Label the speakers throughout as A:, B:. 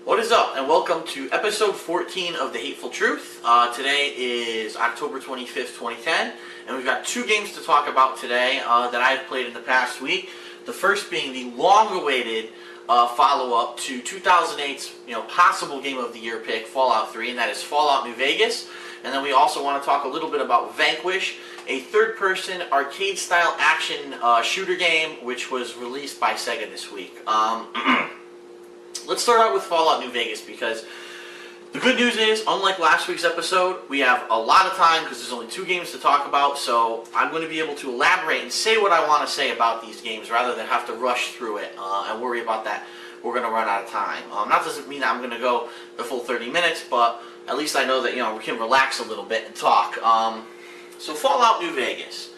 A: What is up, and welcome to episode 14 of The Hateful Truth. Today is October 25th, 2010, and we've got two games to talk about today that I've played in the past week. The first being the long-awaited follow-up to 2008's possible Game of the Year pick, Fallout 3, and that is Fallout New Vegas. And then we also want to talk a little bit about Vanquish, a third-person arcade-style action shooter game which was released by Sega this week. Let's start out with Fallout New Vegas because the good news is, unlike last week's episode, we have a lot of time because there's only two games to talk about, so I'm going to be able to elaborate and say what I want to say about these games rather than have to rush through it and worry about that we're going to run out of time. That doesn't mean that I'm going to go the full 30 minutes, but at least I know that we can relax a little bit and talk. So Fallout New Vegas.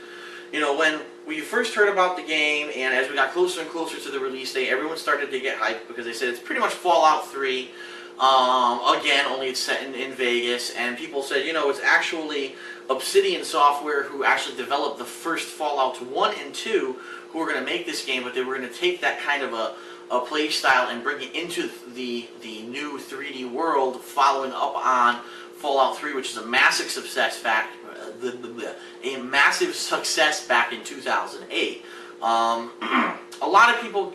A: When we first heard about the game, and as we got closer and closer to the release date, everyone started to get hyped because they said it's pretty much Fallout 3. Again, only it's set in Vegas, and people said, it's actually Obsidian Software who actually developed the first Fallout 1 and 2 who were going to make this game, but they were going to take that kind of a play style and bring it into the new 3D world following up on Fallout 3, which is a massive success back in 2008. A lot of people,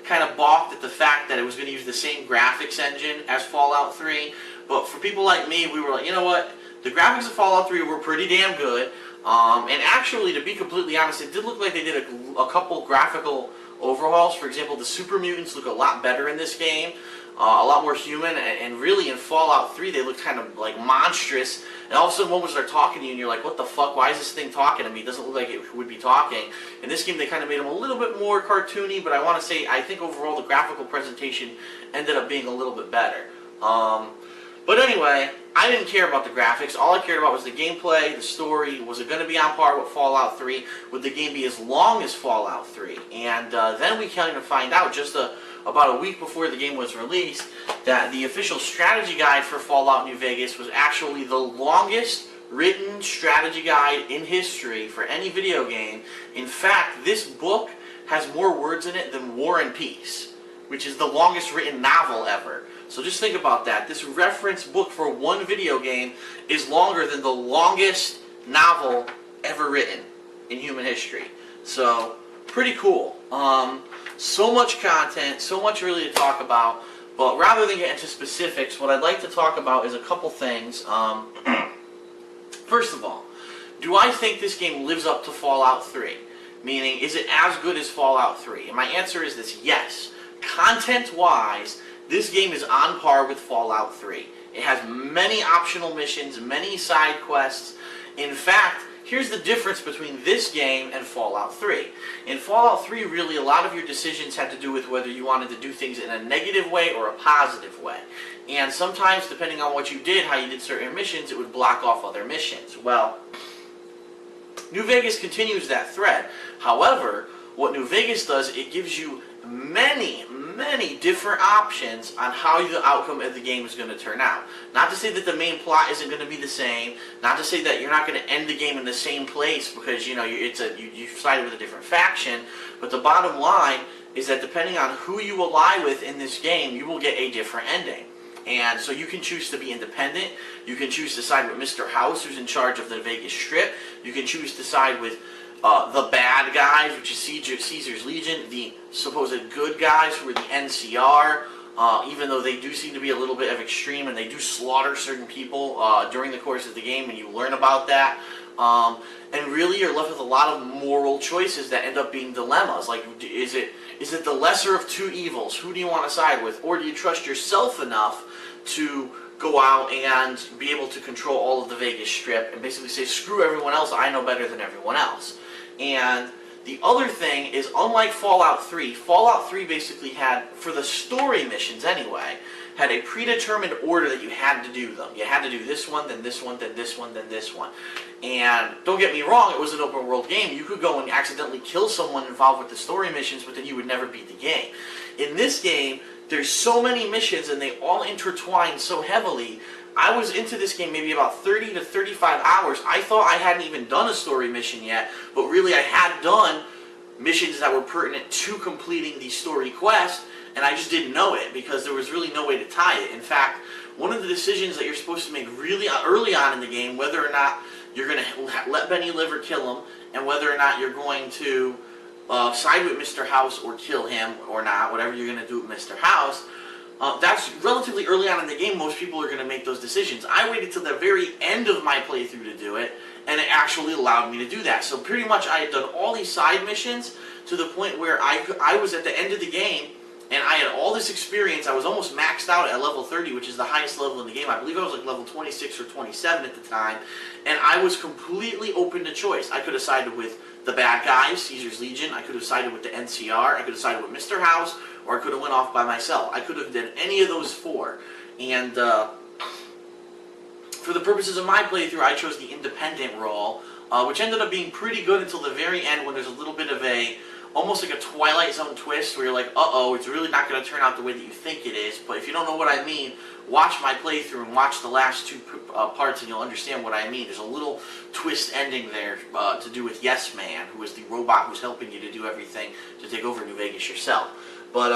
A: kind of balked at the fact that it was going to use the same graphics engine as Fallout 3, but for people like me, we were like, you know what, the graphics of Fallout 3 were pretty damn good, and actually, to be completely honest, it did look like they did a couple graphical overhauls. For example, the super mutants look a lot better in this game, a lot more human, and really in Fallout 3 they look kind of like monstrous, and all of a sudden one will start talking to you and you're like, what the fuck, why is this thing talking to me? It doesn't look like it would be talking. In this game they kind of made them a little bit more cartoony, but I want to say I think overall the graphical presentation ended up being a little bit better. But anyway, I didn't care about the graphics. All I cared about was the gameplay, the story. Was it going to be on par with Fallout 3? Would the game be as long as Fallout 3? And then we kind of find out just about a week before the game was released that the official strategy guide for Fallout New Vegas was actually the longest written strategy guide in history for any video game. In fact, this book has more words in it than War and Peace, which is the longest written novel ever. So just think about that. This reference book for one video game is longer than the longest novel ever written in human history. So, pretty cool. So much content, so much really to talk about, but rather than get into specifics, what I'd like to talk about is a couple things. First of all, do I think this game lives up to Fallout 3? Meaning, is it as good as Fallout 3? And my answer is this: yes. Content-wise, this game is on par with Fallout 3. It has many optional missions, many side quests. In fact, here's the difference between this game and Fallout 3. In Fallout 3, really, a lot of your decisions had to do with whether you wanted to do things in a negative way or a positive way. And sometimes, depending on what you did, how you did certain missions, it would block off other missions. Well, New Vegas continues that thread. However, what New Vegas does, it gives you many different options on how the outcome of the game is going to turn out. Not to say that the main plot isn't going to be the same, not to say that you're not going to end the game in the same place because you've sided with a different faction, but the bottom line is that depending on who you ally with in this game, you will get a different ending. And so you can choose to be independent, you can choose to side with Mr. House, who's in charge of the Vegas Strip, you can choose to side with the bad guys, which is Caesar's Legion, the supposed good guys who are the NCR, even though they do seem to be a little bit of extreme and they do slaughter certain people during the course of the game, and you learn about that. And really you're left with a lot of moral choices that end up being dilemmas. Like, is it the lesser of two evils? Who do you want to side with? Or do you trust yourself enough to go out and be able to control all of the Vegas Strip and basically say, screw everyone else, I know better than everyone else? And the other thing is, unlike Fallout 3 basically had, for the story missions anyway, had a predetermined order that you had to do them. You had to do this one, then this one, then this one, then this one. And don't get me wrong, it was an open world game. You could go and accidentally kill someone involved with the story missions, but then you would never beat the game. In this game, there's so many missions and they all intertwine so heavily. I was into this game maybe about 30 to 35 hours. I thought I hadn't even done a story mission yet, but really I had done missions that were pertinent to completing the story quest, and I just didn't know it because there was really no way to tie it. In fact, one of the decisions that you're supposed to make really early on in the game, whether or not you're going to let Benny live or kill him, and whether or not you're going to side with Mr. House or kill him or not, whatever you're going to do with Mr. House, that's relatively early on in the game. Most people are going to make those decisions. I waited till the very end of my playthrough to do it, and it actually allowed me to do that. So pretty much I had done all these side missions to the point where I was at the end of the game, and I had all this experience. I was almost maxed out at level 30, which is the highest level in the game. I believe I was like level 26 or 27 at the time, and I was completely open to choice. I could have sided with the bad guys, Caesar's Legion. I could have sided with the NCR. I could have sided with Mr. House, or I could have went off by myself. I could have done any of those four. And for the purposes of my playthrough, I chose the independent role, which ended up being pretty good until the very end, when there's a little bit of a, almost like a Twilight Zone twist, where you're like, uh-oh, it's really not going to turn out the way that you think it is. But if you don't know what I mean, watch my playthrough and watch the last two parts, and you'll understand what I mean. There's a little twist ending there to do with Yes Man, who is the robot who's helping you to do everything to take over New Vegas yourself. But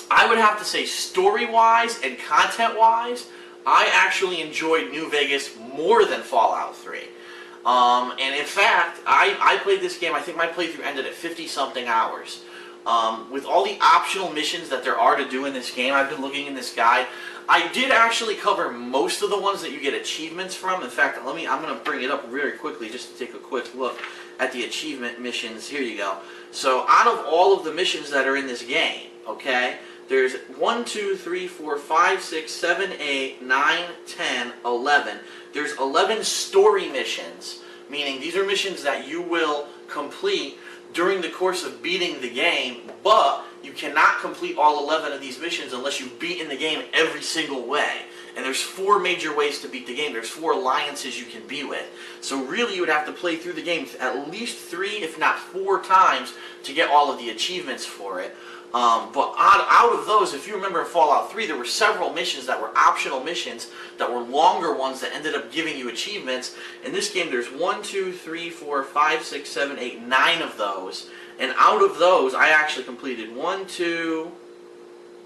A: I would have to say, story-wise and content-wise, I actually enjoyed New Vegas more than Fallout 3. And in fact, I played this game, I think my playthrough ended at 50-something hours. With all the optional missions that there are to do in this game, I've been looking in this guide. I did actually cover most of the ones that you get achievements from. In fact, I'm going to bring it up very quickly just to take a quick look at the achievement missions. Here you go. So out of all of the missions that are in this game, okay, there's 1, 2, 3, 4, 5, 6, 7, 8, 9, 10, 11. There's 11 story missions, meaning these are missions that you will complete during the course of beating the game, but you cannot complete all 11 of these missions unless you've beaten the game every single way. And there's 4 major ways to beat the game. There's 4 alliances you can be with. So really you would have to play through the game at least 3, if not 4 times to get all of the achievements for it. But out of those, if you remember in Fallout 3, there were several missions that were optional missions that were longer ones that ended up giving you achievements. In this game, there's 1, 2, 3, 4, 5, 6, 7, 8, 9 of those. And out of those, I actually completed 1, 2,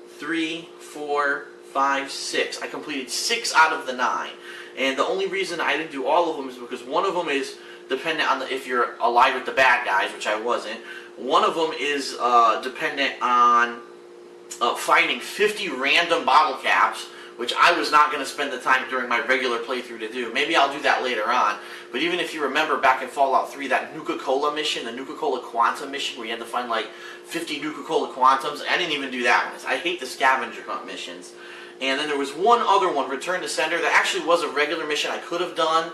A: 3, 4, 5, 6. I completed 6 out of the 9. And the only reason I didn't do all of them is because one of them is dependent on if you're allied with the bad guys, which I wasn't. One of them is dependent on finding 50 random bottle caps, which I was not going to spend the time during my regular playthrough to do. Maybe I'll do that later on. But even if you remember back in Fallout 3, that Nuka-Cola mission, the Nuka-Cola Quantum mission, where you had to find like 50 Nuka-Cola Quantums, I didn't even do that one. I hate the scavenger hunt missions. And then there was one other one, Return to Sender, that actually was a regular mission I could have done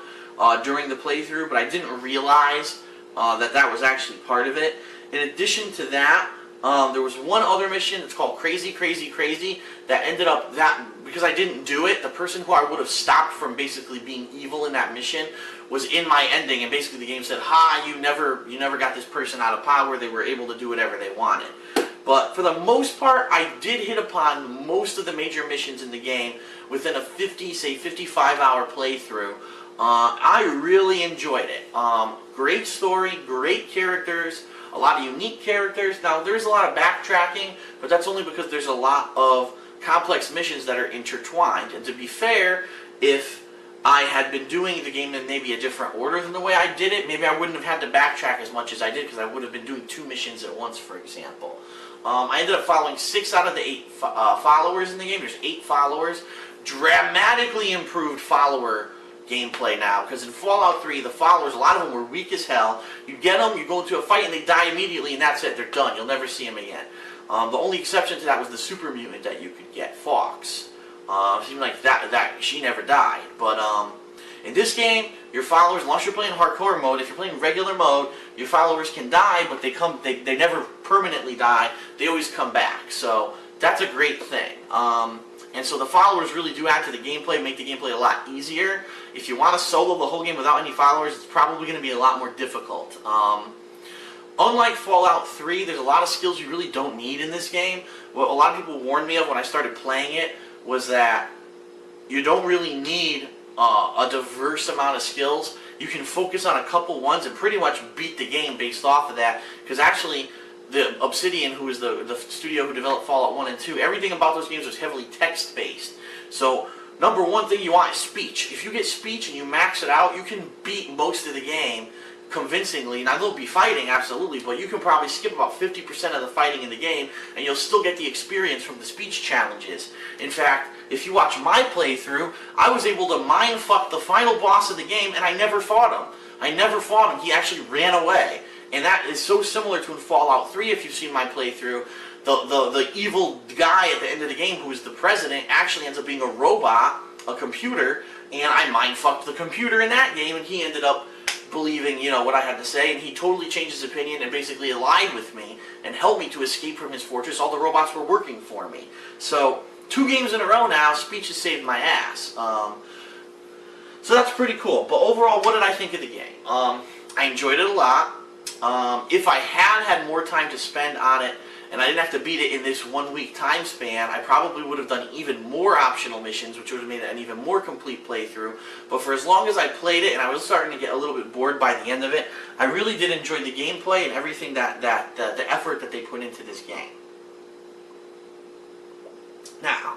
A: during the playthrough, but I didn't realize that was actually part of it. In addition to that, there was one other mission, it's called Crazy, Crazy, Crazy, that ended up, because I didn't do it, the person who I would have stopped from basically being evil in that mission was in my ending, and basically the game said, ha, you never got this person out of power, they were able to do whatever they wanted. But for the most part, I did hit upon most of the major missions in the game within a 50, say 55-hour playthrough. I really enjoyed it. Great story, great characters, a lot of unique characters. Now, there's a lot of backtracking, but that's only because there's a lot of complex missions that are intertwined. And to be fair, if I had been doing the game in maybe a different order than the way I did it, maybe I wouldn't have had to backtrack as much as I did, because I would have been doing 2 missions at once, for example. I ended up following 6 out of the 8 followers in the game. There's 8 followers. Dramatically improved follower gameplay now, because in Fallout 3, the followers, a lot of them were weak as hell. You get them, you go into a fight, and they die immediately, and that's it. They're done. You'll never see them again. The only exception to that was the super mutant that you could get, Fox. It seemed like that she never died. But in this game, your followers, unless you're playing hardcore mode, if you're playing regular mode, your followers can die, but they never permanently die. They always come back. So that's a great thing. And so the followers really do add to the gameplay, make the gameplay a lot easier. If you want to solo the whole game without any followers, it's probably going to be a lot more difficult. Unlike Fallout 3, there's a lot of skills you really don't need in this game. What a lot of people warned me of when I started playing it was that you don't really need a diverse amount of skills. You can focus on a couple ones and pretty much beat the game based off of that, because actually the Obsidian, who is the studio who developed Fallout 1 and 2, everything about those games was heavily text-based. So, number one thing you want is speech. If you get speech and you max it out, you can beat most of the game convincingly. Now, there'll be fighting, absolutely, but you can probably skip about 50% of the fighting in the game, and you'll still get the experience from the speech challenges. In fact, if you watch my playthrough, I was able to mindfuck the final boss of the game, and I never fought him. He actually ran away. And that is so similar to in Fallout 3, if you've seen my playthrough. The evil guy at the end of the game, who is the president, actually ends up being a robot, a computer, and I mindfucked the computer in that game, and he ended up believing, what I had to say, and he totally changed his opinion and basically allied with me and helped me to escape from his fortress. All the robots were working for me. So, 2 games in a row now, speech has saved my ass. So that's pretty cool. But overall, what did I think of the game? I enjoyed it a lot. If I had more time to spend on it, and I didn't have to beat it in this 1 week time span, I probably would have done even more optional missions, which would have made it an even more complete playthrough. But for as long as I played it, and I was starting to get a little bit bored by the end of it, I really did enjoy the gameplay and everything the effort that they put into this game. Now,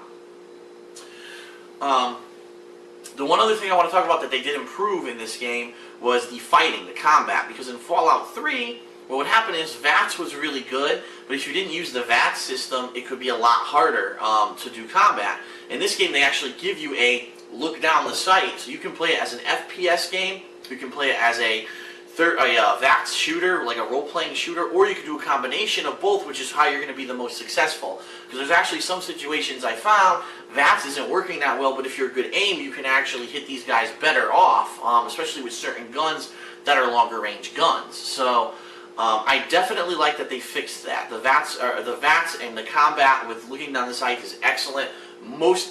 A: the one other thing I want to talk about that they did improve in this game was the fighting, the combat. Because in Fallout 3, what would happen is VATS was really good, but if you didn't use the VATS system, it could be a lot harder to do combat. In this game, they actually give you a look down the sight, so you can play it as an FPS game, you can play it as a VATS shooter, like a role-playing shooter, or you could do a combination of both, which is how you're going to be the most successful. Because there's actually some situations I found, VATS isn't working that well, but if you're a good aim, you can actually hit these guys better off, especially with certain guns that are longer range guns. So, I definitely like that they fixed that. The VATS and the combat with looking down the sight is excellent.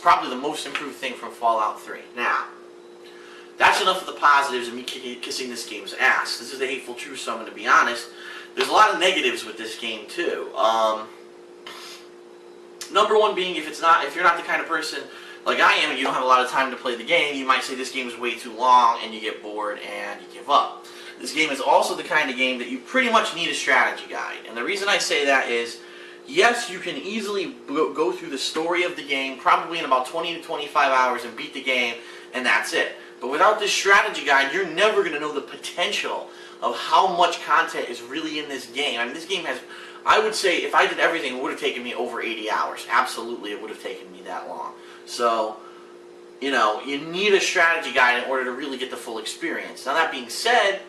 A: Probably the most improved thing from Fallout 3. Now, that's enough of the positives of me kissing this game's ass. This is the Hateful Truth, so I'm going to be honest. There's a lot of negatives with this game too. Number one being, if you're not the kind of person like I am and you don't have a lot of time to play the game, you might say this game is way too long and you get bored and you give up. This game is also the kind of game that you pretty much need a strategy guide. And the reason I say that is, yes, you can easily go through the story of the game, probably in about 20 to 25 hours and beat the game, and that's it. But without this strategy guide, you're never going to know the potential of how much content is really in this game. I mean, this game has, I would say, if I did everything, it would have taken me over 80 hours. Absolutely, it would have taken me that long. So, you need a strategy guide in order to really get the full experience. Now, that being said,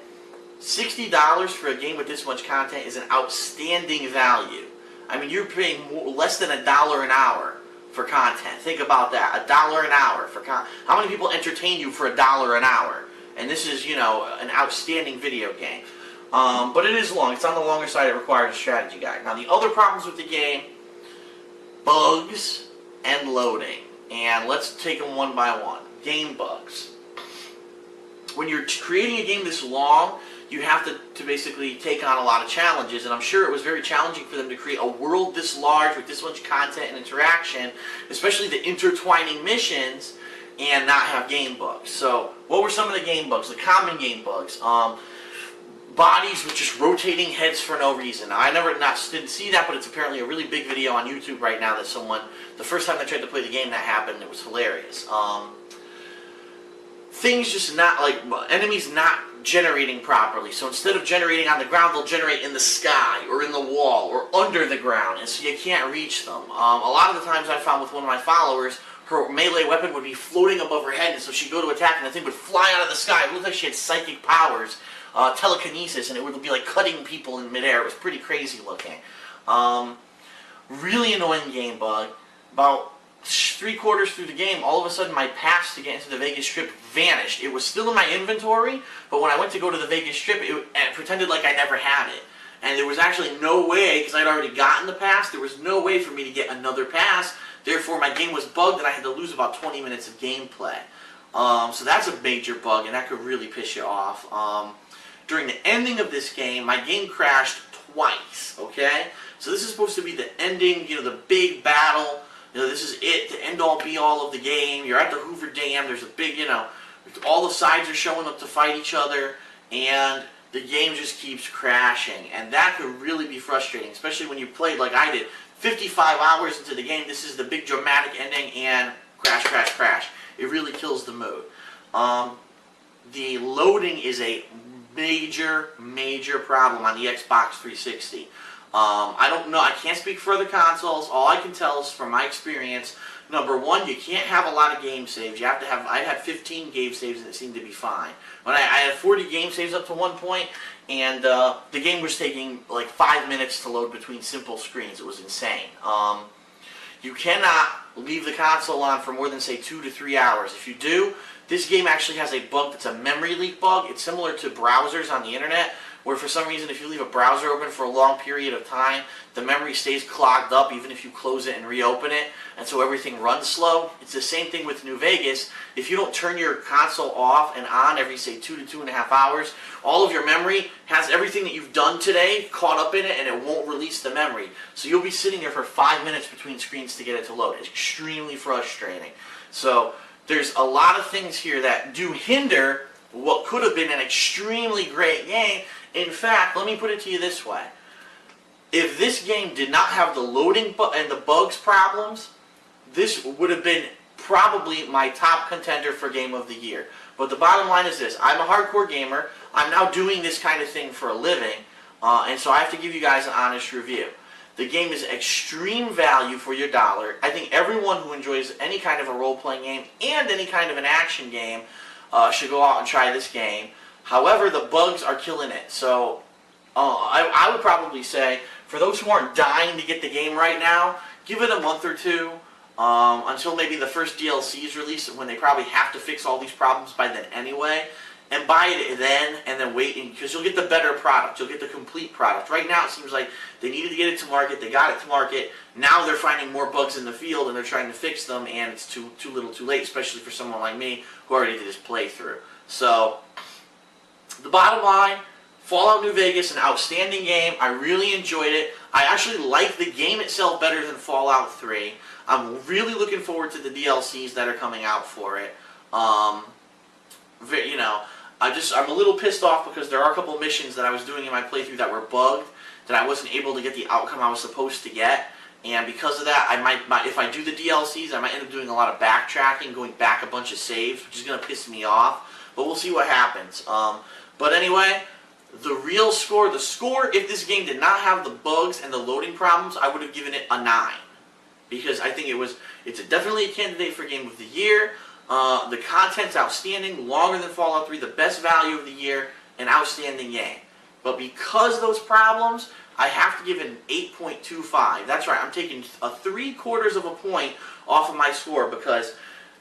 A: $60 for a game with this much content is an outstanding value. I mean, you're paying less than $1 an hour for content. Think about that. $1 an hour for content. How many people entertain you for $1 an hour? And this is, an outstanding video game. But it is long. It's on the longer side. It requires a strategy guide. Now, the other problems with the game, bugs and loading. And let's take them one by one. Game bugs. When you're creating a game this long, you have to basically take on a lot of challenges, and I'm sure it was very challenging for them to create a world this large with this much content and interaction, especially the intertwining missions, and not have game bugs. So, what were some of the game bugs? The common game bugs. Bodies with just rotating heads for no reason. Now, I didn't see that, but it's apparently a really big video on YouTube right now that the first time they tried to play the game that happened, it was hilarious. Things just enemies not generating properly. So instead of generating on the ground, they'll generate in the sky, or in the wall, or under the ground, and so you can't reach them. A lot of the times I found with one of my followers, her melee weapon would be floating above her head, and so she'd go to attack, and the thing would fly out of the sky. It looked like she had psychic powers, telekinesis, and it would be like cutting people in midair. It was pretty crazy looking. Really annoying game bug. About 3/4 through the game, all of a sudden my pass to get into the Vegas Strip vanished. It was still in my inventory, but when I went to go to the Vegas Strip, it pretended like I never had it. And there was actually no way, because I'd already gotten the pass, there was no way for me to get another pass. Therefore, my game was bugged and I had to lose about 20 minutes of gameplay. So that's a major bug, and that could really piss you off. During the ending of this game, my game crashed twice, okay? So this is supposed to be the ending, the big battle. This is it, the end-all, be-all of the game. You're at the Hoover Dam. There's a big, all the sides are showing up to fight each other. And the game just keeps crashing, and that could really be frustrating, especially when you played like I did, 55 hours into the game. This is the big dramatic ending, and crash, crash, crash. It really kills the mood. The loading is a major, major problem on the Xbox 360. I don't know. I can't speak for other consoles. All I can tell is from my experience. Number one, you can't have a lot of game saves. You have to have. I had 15 game saves and it seemed to be fine. When I had 40 game saves up to one point, and the game was taking like 5 minutes to load between simple screens. It was insane. You cannot leave the console on for more than, say, 2 to 3 hours. If you do, this game actually has a bug that's a memory leak bug. It's similar to browsers on the internet, where for some reason if you leave a browser open for a long period of time, the memory stays clogged up even if you close it and reopen it, and so everything runs slow. It's the same thing with New Vegas. If you don't turn your console off and on every, say, 2 to 2.5 hours, all of your memory has everything that you've done today caught up in it, and it won't release the memory. So you'll be sitting there for 5 minutes between screens to get it to load. It's extremely frustrating. So there's a lot of things here that do hinder what could have been an extremely great game. In fact, let me put it to you this way. If this game did not have the loading and the bugs problems, this would have been probably my top contender for Game of the Year. But the bottom line is this. I'm a hardcore gamer. I'm now doing this kind of thing for a living. And so I have to give you guys an honest review. The game is extreme value for your dollar. I think everyone who enjoys any kind of a role-playing game and any kind of an action game should go out and try this game. However, the bugs are killing it. So I would probably say, for those who aren't dying to get the game right now, give it a month or two until maybe the first DLC is released, when they probably have to fix all these problems by then anyway. And buy it then, and then wait, because you'll get the better product. You'll get the complete product. Right now, it seems like they needed to get it to market. They got it to market. Now they're finding more bugs in the field, and they're trying to fix them, and it's too little too late, especially for someone like me who already did this playthrough. So, the bottom line, Fallout New Vegas, an outstanding game. I really enjoyed it. I actually like the game itself better than Fallout 3. I'm really looking forward to the DLCs that are coming out for it. You know, I'm a little pissed off because there are a couple missions that I was doing in my playthrough that were bugged, that I wasn't able to get the outcome I was supposed to get, and because of that, I might if I do the DLCs, I might end up doing a lot of backtracking, going back a bunch of saves, which is going to piss me off, but we'll see what happens. But anyway, the real score, if this game did not have the bugs and the loading problems, I would have given it a 9, because I think it's definitely a candidate for Game of the Year. The content's outstanding, longer than Fallout 3, the best value of the year, an outstanding game. But because of those problems, I have to give it an 8.25. That's right, I'm taking a 3/4 of a point off of my score because,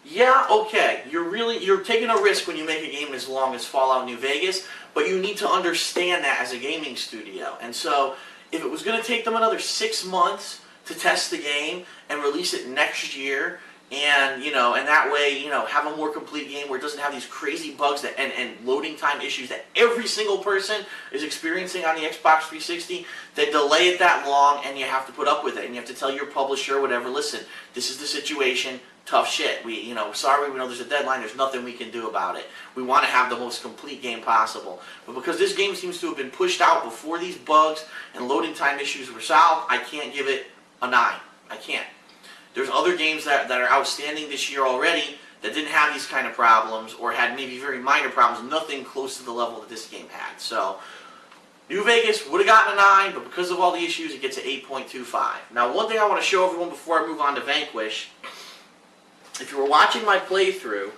A: yeah, okay, you're taking a risk when you make a game as long as Fallout New Vegas, but you need to understand that as a gaming studio. And so, if it was going to take them another 6 months to test the game and release it next year, and that way, have a more complete game where it doesn't have these crazy bugs and loading time issues that every single person is experiencing on the Xbox 360, then delay it that long, and you have to put up with it, and you have to tell your publisher or whatever, listen, this is the situation, tough shit. Sorry, we know there's a deadline, there's nothing we can do about it. We want to have the most complete game possible. But because this game seems to have been pushed out before these bugs and loading time issues were solved, I can't give it a 9. I can't. There's other games that are outstanding this year already that didn't have these kind of problems, or had maybe very minor problems, nothing close to the level that this game had. So, New Vegas would have gotten a 9, but because of all the issues, it gets an 8.25. Now, one thing I want to show everyone before I move on to Vanquish, if you were watching my playthrough,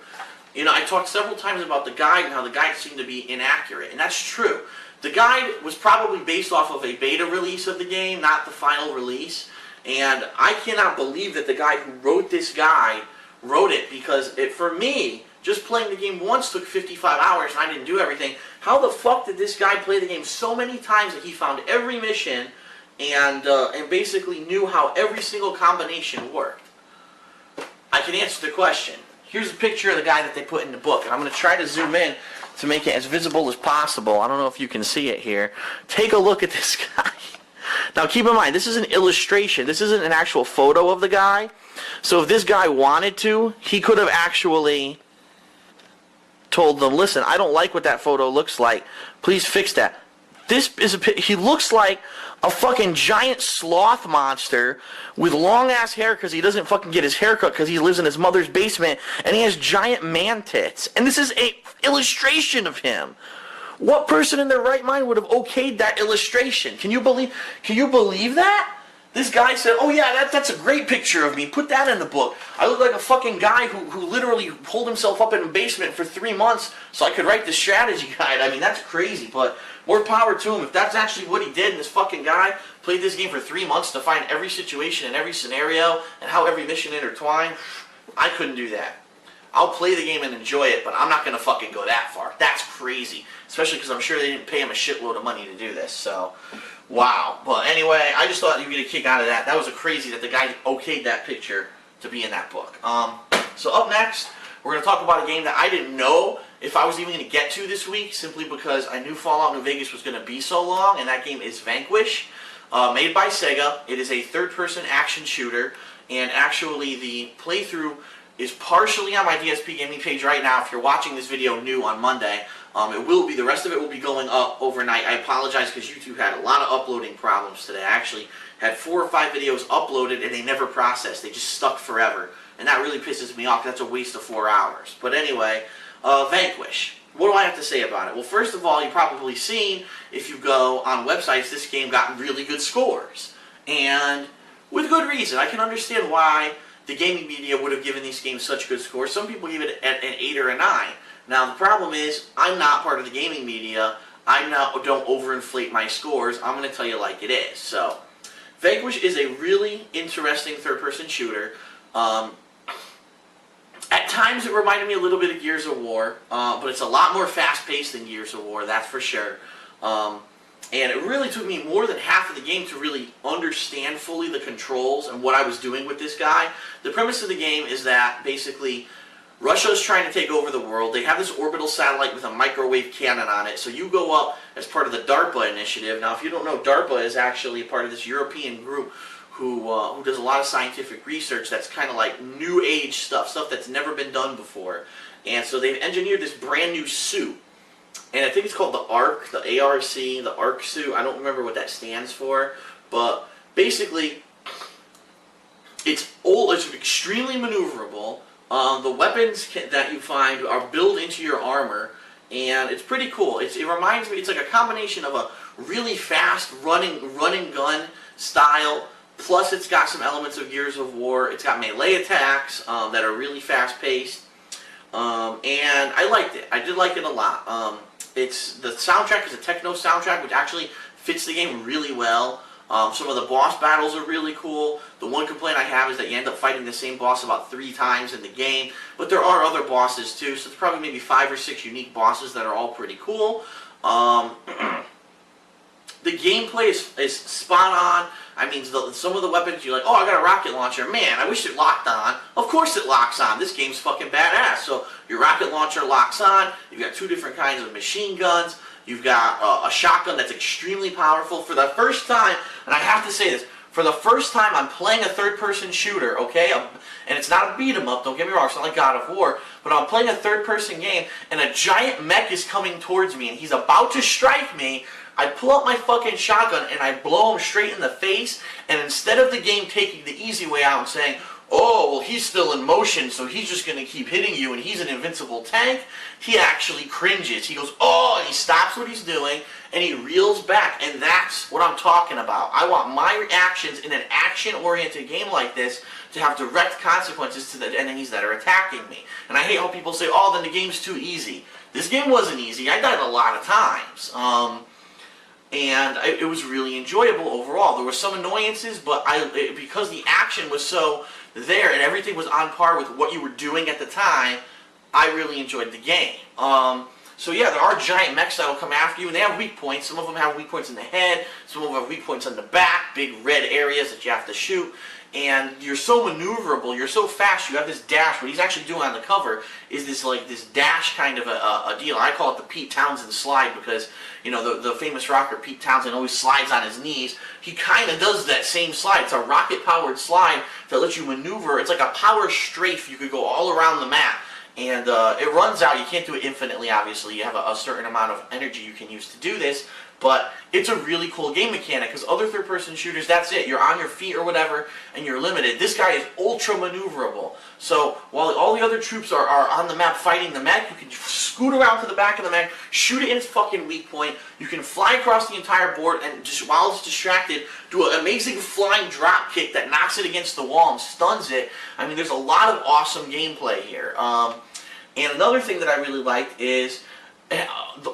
A: I talked several times about the guide and how the guide seemed to be inaccurate, and that's true. The guide was probably based off of a beta release of the game, not the final release. And I cannot believe that the guy who wrote this guide wrote it, because for me, just playing the game once took 55 hours and I didn't do everything. How the fuck did this guy play the game so many times that he found every mission and basically knew how every single combination worked? I can answer the question. Here's a picture of the guy that they put in the book, and I'm going to try to zoom in to make it as visible as possible. I don't know if you can see it here. Take a look at this guy. Now keep in mind, this is an illustration. This isn't an actual photo of the guy. So if this guy wanted to, he could have actually told them, listen, I don't like what that photo looks like. Please fix that. This is he looks like a fucking giant sloth monster with long ass hair because he doesn't fucking get his hair cut because he lives in his mother's basement, and he has giant man tits. And this is a illustration of him. What person in their right mind would have okayed that illustration? Can you believe that? This guy said, oh yeah, that's a great picture of me. Put that in the book. I look like a fucking guy who literally pulled himself up in a basement for 3 months so I could write the strategy guide. I mean, that's crazy, but more power to him. If that's actually what he did, and this fucking guy played this game for 3 months to find every situation and every scenario and how every mission intertwined, I couldn't do that. I'll play the game and enjoy it, but I'm not going to fucking go that far. That's crazy. Especially because I'm sure they didn't pay him a shitload of money to do this, so... Wow. But anyway, I just thought you'd get a kick out of that. That was crazy that the guy okayed that picture to be in that book. So up next, we're going to talk about a game that I didn't know if I was even going to get to this week, simply because I knew Fallout New Vegas was going to be so long, and that game is Vanquish, made by Sega. It is a third-person action shooter, and actually the playthrough is partially on my DSP gaming page right now. If you're watching this video new on Monday, the rest of it will be going up overnight. I apologize because YouTube had a lot of uploading problems today. I actually had 4 or 5 videos uploaded and they never processed. They just stuck forever. And that really pisses me off. That's a waste of 4 hours. But anyway, Vanquish. What do I have to say about it? Well, first of all, you've probably seen, if you go on websites, this game got really good scores. And with good reason. I can understand why the gaming media would have given these games such good scores. Some people give it an 8 or a 9. Now, the problem is, I'm not part of the gaming media. Don't overinflate my scores. I'm going to tell you like it is. So, Vanquish is a really interesting third-person shooter. At times, it reminded me a little bit of Gears of War, but it's a lot more fast-paced than Gears of War, that's for sure. And it really took me more than half of the game to really understand fully the controls and what I was doing with this guy. The premise of the game is that, basically, Russia is trying to take over the world. They have this orbital satellite with a microwave cannon on it, so you go up as part of the DARPA initiative. Now, if you don't know, DARPA is actually part of this European group who does a lot of scientific research that's kind of like new age stuff that's never been done before. And so they've engineered this brand new suit. And I think it's called the ARC, the ARC, the ARC suit. I don't remember what that stands for. But basically, it's old, it's extremely maneuverable. The weapons that you find are built into your armor, and it's pretty cool. It reminds me, it's like a combination of a really fast running gun style, plus it's got some elements of Gears of War. It's got melee attacks that are really fast paced, and I liked it. I did like it a lot. The soundtrack is a techno soundtrack, which actually fits the game really well. Some of the boss battles are really cool. The one complaint I have is that you end up fighting the same boss about 3 times in the game. But there are other bosses too, so there's probably maybe 5 or 6 unique bosses that are all pretty cool. The gameplay is spot on. I mean, some of the weapons, you're like, oh, I got a rocket launcher. Man, I wish it locked on. Of course it locks on. This game's fucking badass. So your rocket launcher locks on. You've got 2 different kinds of machine guns. You've got a shotgun that's extremely powerful. For the first time, and I have to say this, for the first time I'm playing a third-person shooter, okay? And it's not a beat-em-up, don't get me wrong, it's not like God of War, but I'm playing a third-person game, and a giant mech is coming towards me, and he's about to strike me. I pull out my fucking shotgun, and I blow him straight in the face, and instead of the game taking the easy way out and saying, oh, well, he's still in motion, so he's just going to keep hitting you, and he's an invincible tank, he actually cringes. He goes, oh, and he stops what he's doing, and he reels back, and that's what I'm talking about. I want my reactions in an action-oriented game like this to have direct consequences to the enemies that are attacking me. And I hate how people say, oh, then the game's too easy. This game wasn't easy. I died a lot of times. And it was really enjoyable overall. There were some annoyances, but because the action was so there and everything was on par with what you were doing at the time, I really enjoyed the game. So yeah, there are giant mechs that will come after you, and they have weak points. Some of them have weak points in the head, some of them have weak points on the back, big red areas that you have to shoot. And you're so maneuverable, you're so fast, you have this dash. What he's actually doing on the cover is this dash kind of a deal. I call it the Pete Townsend slide because, you know, the famous rocker Pete Townsend always slides on his knees. He kind of does that same slide. It's a rocket-powered slide that lets you maneuver. It's like a power strafe. You could go all around the map. And it runs out. You can't do it infinitely, obviously. You have a certain amount of energy you can use to do this. But it's a really cool game mechanic, because other third-person shooters, that's it. You're on your feet or whatever, and you're limited. This guy is ultra maneuverable. So while all the other troops are on the map fighting the mech, you can scoot around to the back of the mech, shoot it in its fucking weak point. You can fly across the entire board, and just while it's distracted, do an amazing flying drop kick that knocks it against the wall and stuns it. I mean, there's a lot of awesome gameplay here. And another thing that I really liked is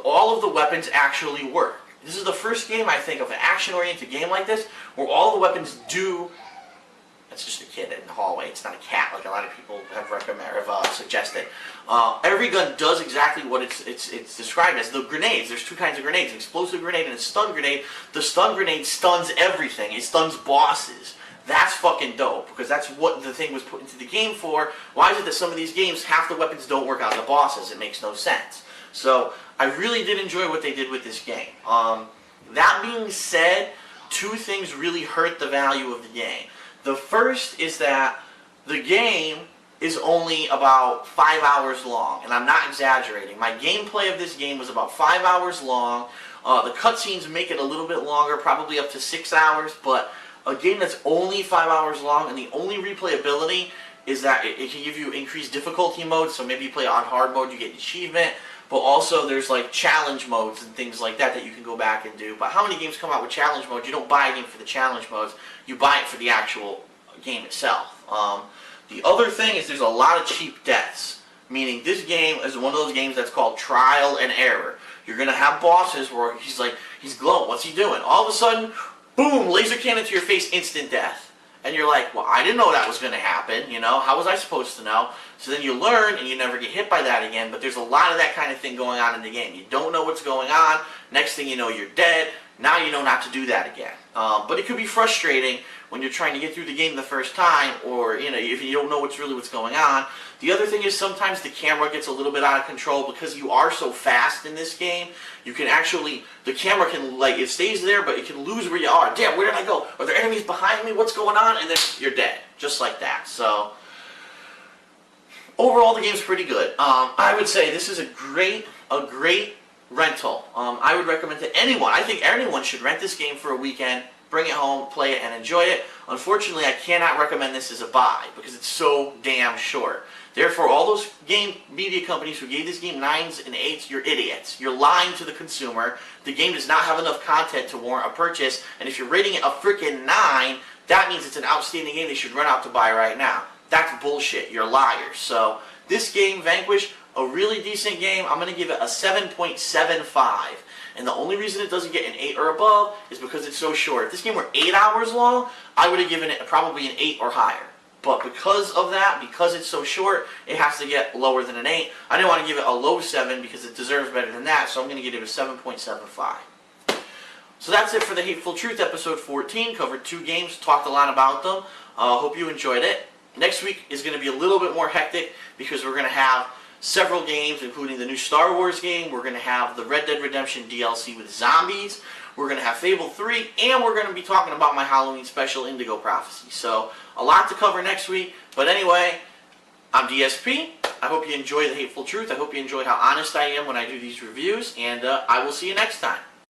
A: all of the weapons actually work. This is the first game, I think, of an action-oriented game like this where all the weapons do... That's just a kid in the hallway. It's not a cat like a lot of people have suggested. Every gun does exactly what it's described as. The grenades, there's two kinds of grenades, an explosive grenade and a stun grenade. The stun grenade stuns everything. It stuns bosses. That's fucking dope, because that's what the thing was put into the game for. Why is it that some of these games, half the weapons don't work on the bosses? It makes no sense. So I really did enjoy what they did with this game. That being said, two things really hurt the value of the game. The first is that the game is only about 5 hours long, and I'm not exaggerating. My gameplay of this game was about 5 hours long. The cutscenes make it a little bit longer, probably up to 6 hours, but a game that's only 5 hours long, and the only replayability is that it can give you increased difficulty modes, so maybe you play on hard mode, you get an achievement, but also there's like challenge modes and things like that you can go back and do. But how many games come out with challenge modes? You don't buy a game for the challenge modes, you buy it for the actual game itself. The other thing is there's a lot of cheap deaths, meaning this game is one of those games that's called trial and error. You're going to have bosses where he's glowing, what's he doing? All of a sudden, boom, laser cannon to your face, instant death. And you're like, well, I didn't know that was going to happen, you know, how was I supposed to know? So then you learn and you never get hit by that again, but there's a lot of that kind of thing going on in the game. You don't know what's going on, next thing you know you're dead, now you know not to do that again. But it could be frustrating when you're trying to get through the game the first time, or, you know, if you don't know what's going on. The other thing is sometimes the camera gets a little bit out of control because you are so fast in this game. You can actually, the camera can, like, it stays there, but it can lose where you are. Damn, where did I go? Are there enemies behind me? What's going on? And then you're dead, just like that. So, overall, the game's pretty good. I would say this is a great rental. I would recommend to anyone. I think anyone should rent this game for a weekend, bring it home, play it, and enjoy it. Unfortunately, I cannot recommend this as a buy because it's so damn short. Therefore, all those game media companies who gave this game 9s and 8s, you're idiots. You're lying to the consumer. The game does not have enough content to warrant a purchase, and if you're rating it a freaking 9, that means it's an outstanding game they should run out to buy right now. That's bullshit. You're liars. So, this game, Vanquish, a really decent game. I'm going to give it a 7.75. And the only reason it doesn't get an 8 or above is because it's so short. If this game were 8 hours long, I would have given it probably an 8 or higher. But because of that, because it's so short, it has to get lower than an 8. I didn't want to give it a low 7 because it deserves better than that, so I'm going to give it a 7.75. So that's it for the Hateful Truth, episode 14. Covered 2 games, talked a lot about them. Hope you enjoyed it. Next week is going to be a little bit more hectic because we're going to have several games, including the new Star Wars game. We're going to have the Red Dead Redemption DLC with zombies. We're going to have Fable 3, and we're going to be talking about my Halloween special, Indigo Prophecy. So, a lot to cover next week. But anyway, I'm DSP. I hope you enjoy the Hateful Truth. I hope you enjoy how honest I am when I do these reviews, and I will see you next time.